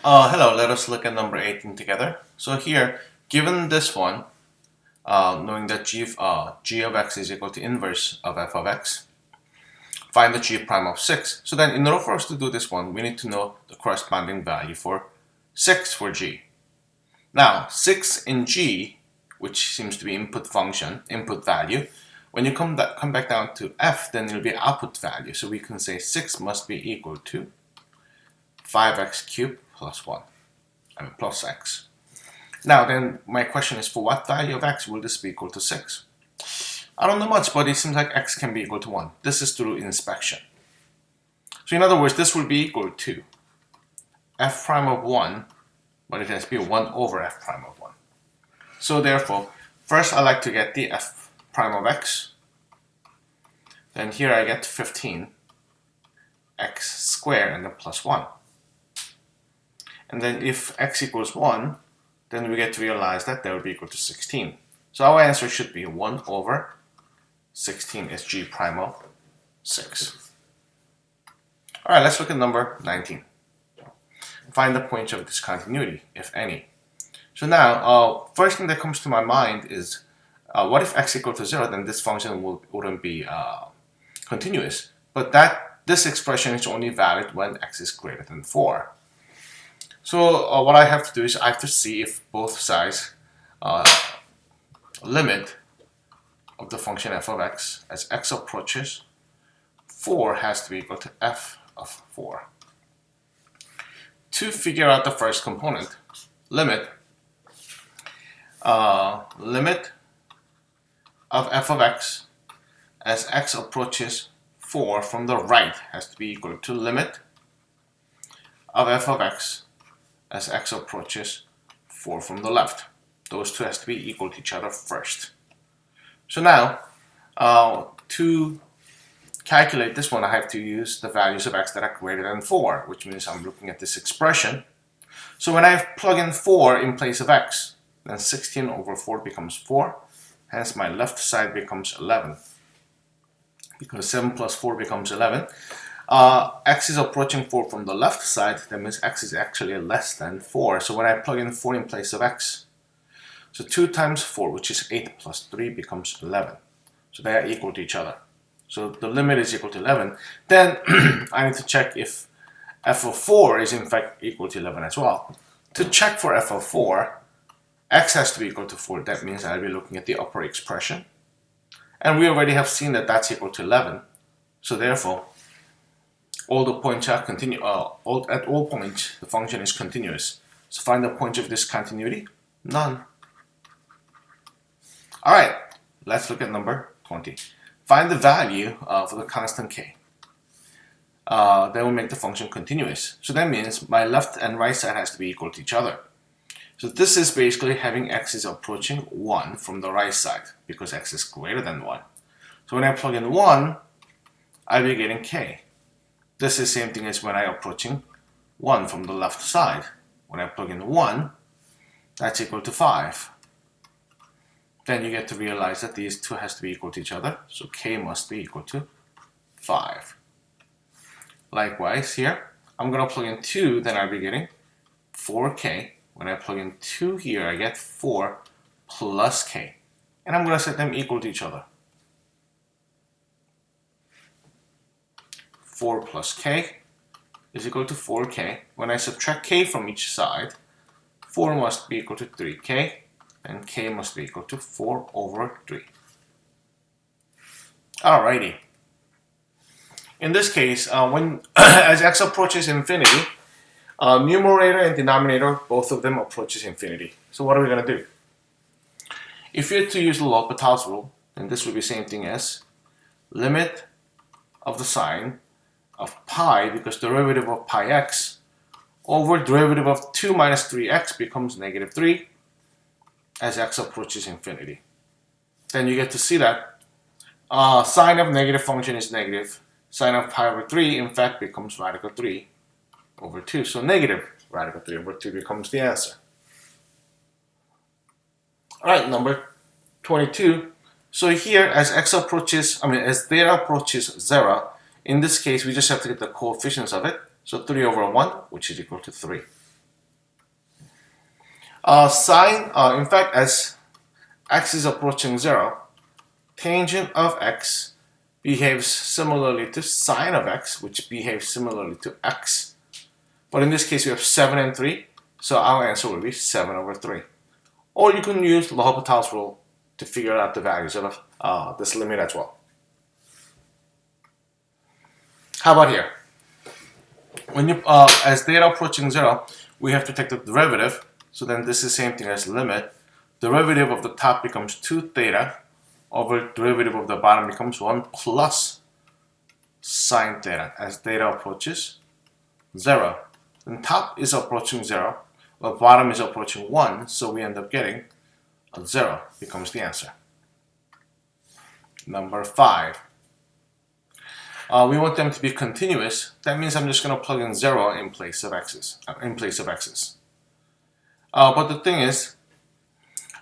Hello, let us look at number 18 together. So here, given this one, knowing that g of x is equal to inverse of f of x, find the g prime of 6. So then in order for us to do this one, we need to know the corresponding value for 6 for g. Now, 6 in g, which seems to be input function, input value, when you come back down to f, then it'll be output value. So we can say 6 must be equal to 5x cubed plus 1, plus x. Now then, my question is, for what value of x will this be equal to 6? I don't know much, but it seems like x can be equal to 1. This is through inspection. So in other words, this will be equal to f prime of 1, but it has to be 1 over f prime of 1. So therefore, first I like to get the f prime of x. Then here I get 15 x squared and then plus 1. And then if x equals 1, then we get to realize that that will be equal to 16. So our answer should be 1 over 16 is g prime of 6. Alright, let's look at number 19. Find the point of discontinuity, if any. So now, first thing that comes to my mind is, what if x equal to 0, then this function wouldn't be continuous. But this expression is only valid when x is greater than 4. So what I have to do is I have to see if both sides limit of the function f of x as x approaches 4 has to be equal to f of 4. To figure out the first component, limit of f of x as x approaches 4 from the right has to be equal to limit of f of x as x approaches 4 from the left. Those two has to be equal to each other first. So now, to calculate this one, I have to use the values of x that are greater than 4, which means I'm looking at this expression. So when I plug in 4 in place of x, then 16 over 4 becomes 4. Hence my left side becomes 11. Because 7 plus 4 becomes 11. X is approaching 4 from the left side, that means x is actually less than 4. So when I plug in 4 in place of x, so 2 times 4, which is 8 plus 3 becomes 11. So they are equal to each other. So the limit is equal to 11. Then I need to check if f of 4 is in fact equal to 11 as well. To check for f of 4, x has to be equal to 4. That means I'll be looking at the upper expression. And we already have seen that that's equal to 11. So therefore, all the points are at all points, the function is continuous. So find the point of discontinuity? None. Alright, let's look at number 20. Find the value for the constant k. That will make the function continuous. So that means my left and right side has to be equal to each other. So this is basically having x is approaching 1 from the right side, because x is greater than 1. So when I plug in 1, I'll be getting k. This is the same thing as when I'm approaching 1 from the left side. When I plug in 1, that's equal to 5. Then you get to realize that these two has to be equal to each other. So k must be equal to 5. Likewise here, I'm going to plug in 2, then I'll be getting 4k. When I plug in 2 here, I get 4 plus k. And I'm going to set them equal to each other. 4 plus k is equal to 4k. When I subtract k from each side, 4 must be equal to 3k, and k must be equal to 4 over 3. Alrighty. In this case, when as x approaches infinity, numerator and denominator, both of them approaches infinity. So what are we going to do? If you're to use the L'Hopital's rule, then this would be the same thing as limit of the sign of pi, because derivative of pi x over derivative of 2 minus 3x becomes negative 3 as x approaches infinity. Then you get to see that sine of negative function is negative. Sine of pi over 3 in fact becomes radical 3 over 2. So negative radical 3 over 2 becomes the answer. Alright, number 22. So here as x approaches, as theta approaches 0, in this case, we just have to get the coefficients of it. So 3 over 1, which is equal to 3. In fact, as x is approaching 0, tangent of x behaves similarly to sine of x, which behaves similarly to x. But in this case, we have 7 and 3, so our answer will be 7 over 3. Or you can use L'Hopital's rule to figure out the values of this limit as well. How about here? When you as theta approaching 0, we have to take the derivative. So then this is the same thing as limit. Derivative of the top becomes 2 theta over derivative of the bottom becomes 1 plus sine theta as theta approaches 0. Then top is approaching 0, but bottom is approaching 1, so we end up getting a 0 becomes the answer. Number 5. We want them to be continuous. That means I'm just going to plug in 0 in place of x's. But the thing is,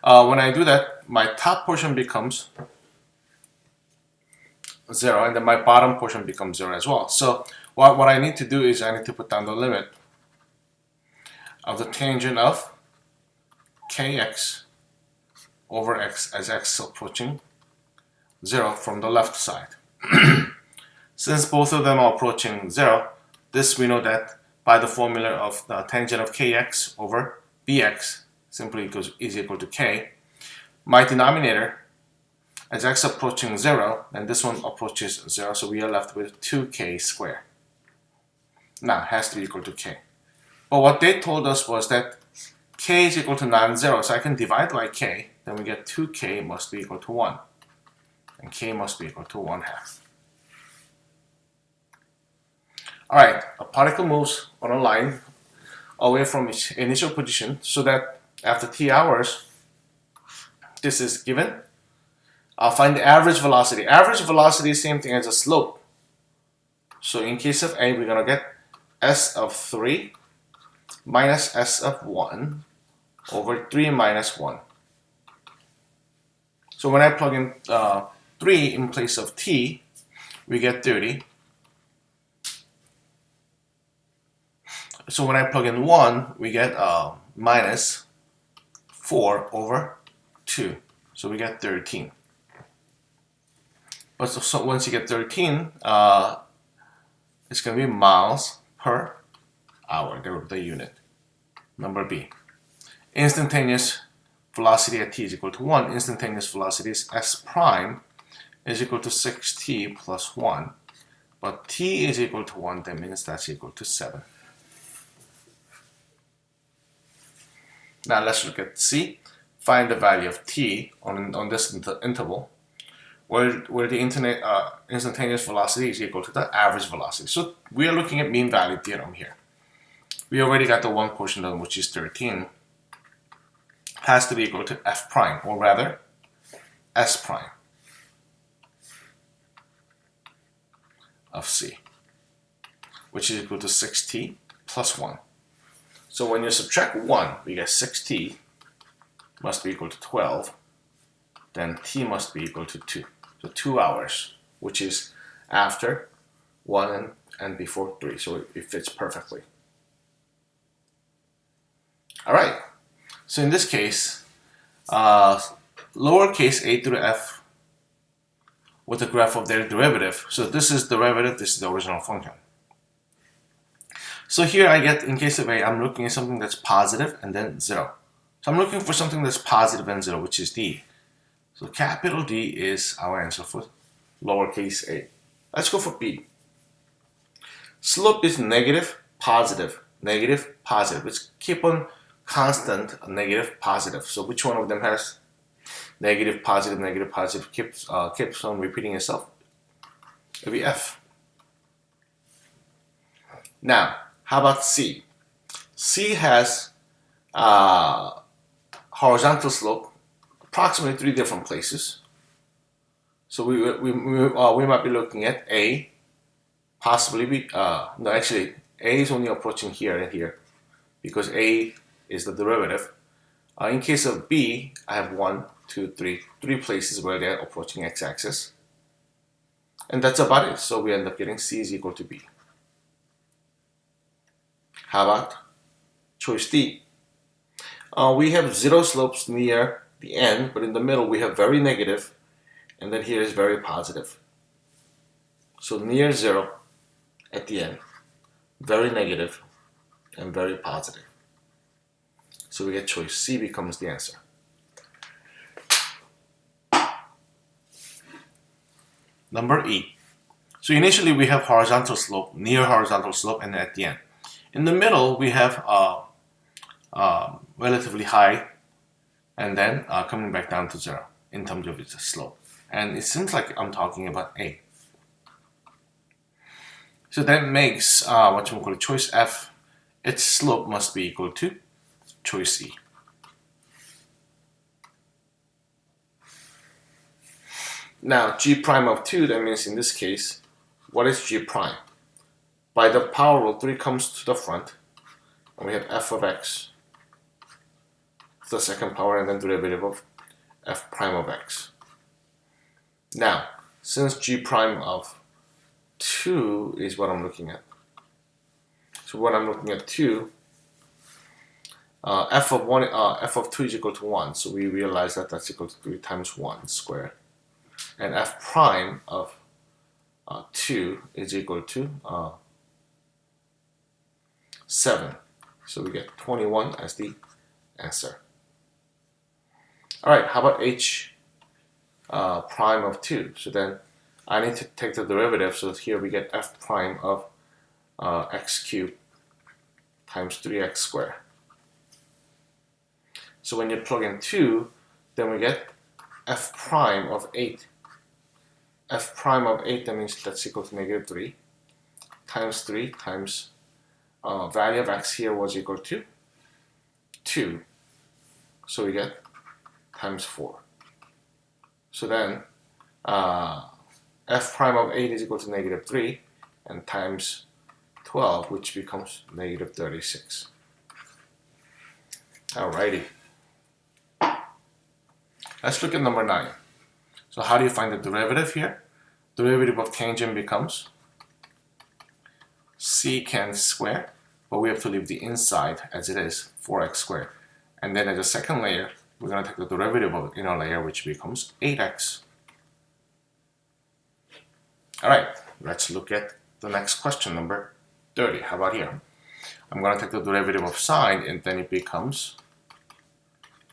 when I do that, my top portion becomes 0, and then my bottom portion becomes 0 as well. So what I need to do is I need to put down the limit of the tangent of kx over x as x approaching 0 from the left side. Since both of them are approaching 0, this we know that by the formula of the tangent of kx over bx simply is equal to k. My denominator, as x approaching 0, and this one approaches 0, so we are left with 2k squared. Now, it has to be equal to k. But what they told us was that k is equal to non-zero, so I can divide by k, then we get 2k must be equal to 1. And k must be equal to 1/2. Alright, a particle moves on a line away from its initial position so that after t hours, this is given. I'll find the average velocity. Average velocity is the same thing as a slope. So in case of A, we're going to get s of 3 minus s of 1 over 3 minus 1. So when I plug in 3 in place of t, we get 30. So when I plug in 1, we get minus 4 over 2. So we get 13. But so once you get 13, it's going to be miles per hour, the unit. Number B. Instantaneous velocity at t is equal to 1. Instantaneous velocity is s prime is equal to 6t plus 1. But t is equal to 1, that means that's equal to 7. Now let's look at C. Find the value of t on this interval where the instantaneous velocity is equal to the average velocity. So we are looking at mean value theorem here. We already got the one portion done, which is 13. Has to be equal to f prime, or rather s prime of C, which is equal to 6t plus 1. So when you subtract 1, we get 6t must be equal to 12. Then t must be equal to 2. So 2 hours, which is after 1 and before 3. So it fits perfectly. Alright, so in this case, lowercase a through f with the graph of their derivative. So this is derivative, this is the original function. So here I get, in case of a, I'm looking at something that's positive and then 0. So I'm looking for something that's positive and 0, which is d. So capital D is our answer for lowercase a. Let's go for B. Slope is negative, positive, negative, positive. Let's keep on constant, negative, positive. So which one of them has negative, positive, keeps on repeating itself? It'll be F. Now, how about C? C has horizontal slope approximately 3 different places. So we might be looking at A, possibly B. No, actually, A is only approaching here and here because A is the derivative. In case of B, I have 1, 2, 3 places where they're approaching x-axis. And that's about it. So we end up getting C is equal to B. How about choice D? We have zero slopes near the end, but in the middle we have very negative, and then here is very positive. So near zero at the end, very negative, and very positive. So we get choice C becomes the answer. Number E. So initially we have horizontal slope, near horizontal slope, and at the end. In the middle we have relatively high, and then coming back down to zero in terms of its slope. And it seems like I'm talking about A. So that makes what you call choice F, its slope must be equal to choice E. Now G prime of 2, that means in this case, what is G prime? By the power rule, 3 comes to the front, and we have f of x to the second power, and then derivative of f prime of x. Now, since G prime of 2 is what I'm looking at, so when I'm looking at 2, f of 2 is equal to 1, so we realize that that's equal to 3 times 1 squared. And f prime of 2 is equal to 7. So we get 21 as the answer. Alright, how about h prime of 2? So then I need to take the derivative, so here we get f prime of x cubed times 3x squared. So when you plug in 2, then we get f prime of 8. F prime of 8, that means that's equal to negative 3 times 3 times value of x here was equal to 2. So we get times 4. So then f prime of 8 is equal to negative 3 and times 12, which becomes negative 36. Alrighty. Let's look at number 9. So how do you find the derivative here? Derivative of tangent becomes secant squared, but we have to leave the inside as it is, 4x squared. And then as a second layer, we're going to take the derivative of the inner layer, which becomes 8x. Alright, let's look at the next question, number 30. How about here? I'm going to take the derivative of sine, and then it becomes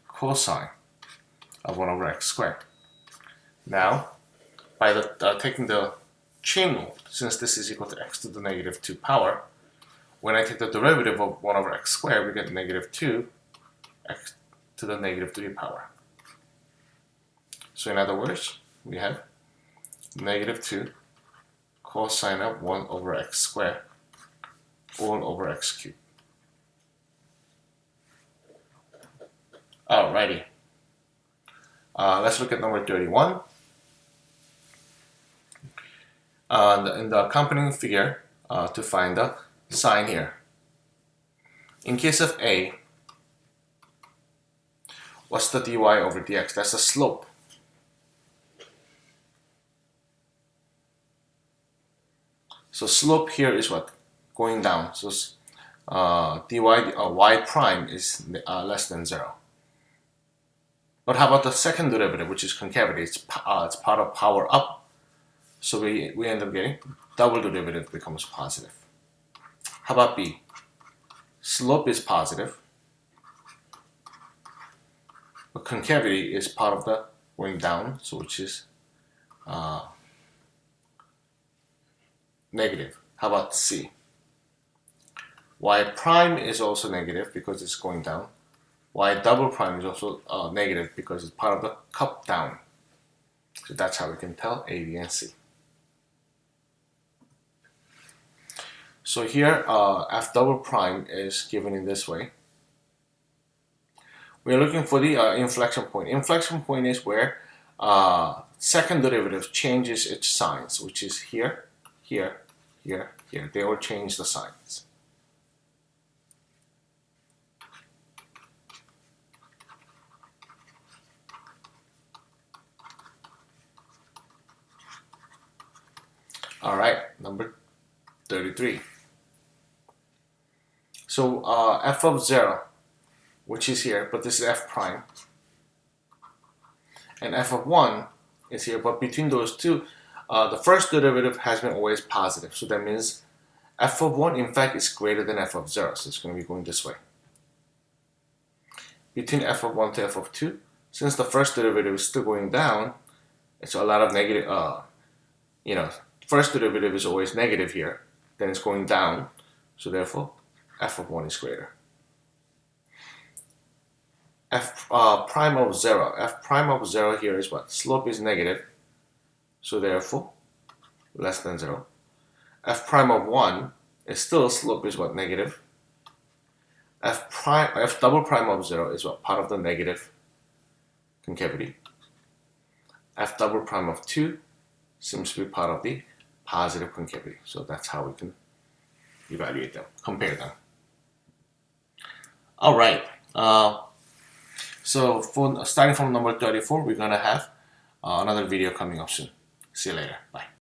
cosine of 1 over x squared. Now, by taking the chain rule, since this is equal to x to the negative 2 power, when I take the derivative of 1 over x squared, we get negative 2 x to the negative 3 power. So in other words, we have negative 2 cosine of 1 over x squared all over x cubed. Alrighty. Let's look at number 31. In the accompanying figure, to find the sine here. In case of A, what's the dy over dx? That's the slope. So slope here is what? Going down. So y prime is less than 0. But how about the second derivative, which is concavity? It's part of power up. So we end up getting double derivative becomes positive. How about B? Slope is positive, but concavity is part of the going down, so which is negative. How about C? Y prime is also negative because it's going down. Y double prime is also negative because it's part of the cup down. So that's how we can tell A, B, and C. So here, f double prime is given in this way. We are looking for the inflection point. Inflection point is where second derivative changes its signs, which is here, here, here, here. They all change the signs. All right, number 33. So f of 0, which is here, but this is f prime. And f of 1 is here, but between those two, the first derivative has been always positive. So that means f of 1, in fact, is greater than f of 0. So it's going to be going this way. Between f of 1 to f of 2, since the first derivative is still going down, it's a lot of negative, first derivative is always negative here, then it's going down, so therefore f of 1 is greater. F prime of 0, f prime of 0 here is what? Slope is negative, so therefore less than 0. F prime of 1 is still slope is what? Negative. F double prime of 0 is what? Part of the negative concavity. F double prime of 2 seems to be part of the positive concavity. So that's how we can evaluate them, compare them. All right. So starting from number 34, we're going to have another video coming up soon. See you later. Bye.